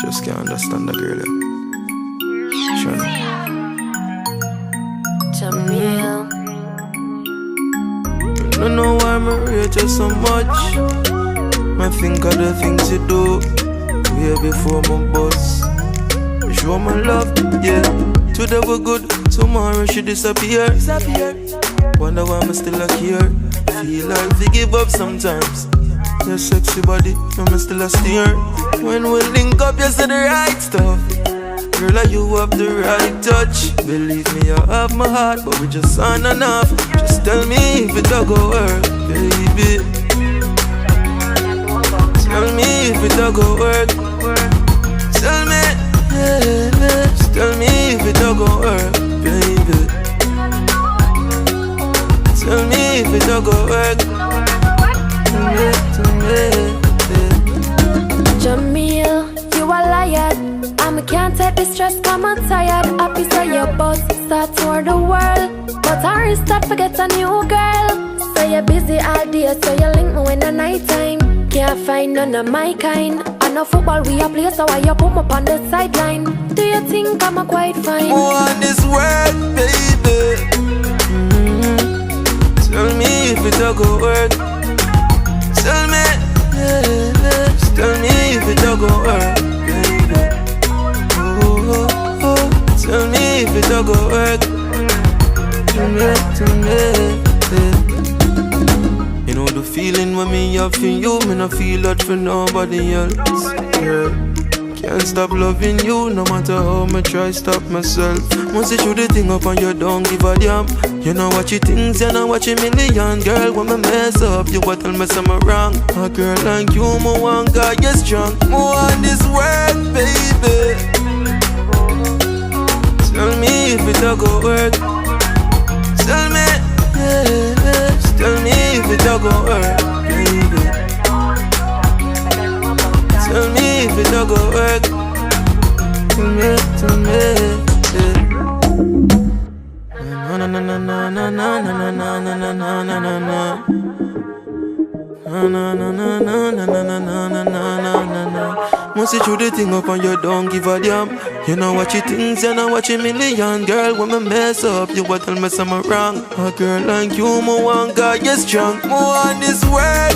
Just can't understand the girl. Sure. Jahmiel. I don't know why I rate you so much. I think of the things you do way before my bus. You show my love, yeah. Today we're good, tomorrow she disappear. Wonder why I'm still a care. Feel like we give up sometimes. Your sexy body, I'm still a steer. When we link up, you say the right stuff. Girl, you have the right touch. Believe me, you have my heart, but we just aren't enough. Just tell me if it don't go work, baby. Tell me if it don't go work. Tell me, yeah. Just tell me if it don't go work, baby. Tell me if it don't go work. Tell me. Jahmiel, you a liar. I can't take the stress, come I'm tired. Happy so your boss start toward the world, but I start forget a new girl. So you're busy all day, so you link me when the night time. Can't find none of my kind. I know football we a play, so why you put me up on the sideline? Do you think I'm a quite fine? On this work, baby. Tell me if it don't go work. Tell me, yeah. Just tell me if it don't go work, baby. Tell me if it don't go work. Tell me. You know the feeling when me have for you, me no feel that for nobody else. Yeah. Can't stop loving you, no matter how me try stop myself. Once you shoot the thing up and you don't give a damn. You know what you things, you know what you million. Girl, when me mess up, you what tell me something wrong. A girl like you, me want God, you strong. Me want this work, baby. Tell me if it don't go work. Tell me, yeah. Just tell me if it don't go work, baby. Tell me if it don't go work. Tell me, yeah. Na na na na na na na na na na na na na na na. Na na na na na na na na na na na na. Once you shoot the thing up and you don't give a damn. You know what you things, you know what you million. Girl, when me mess up, you what tell me something wrong. A girl like you, me want God, you strong. Me want this work,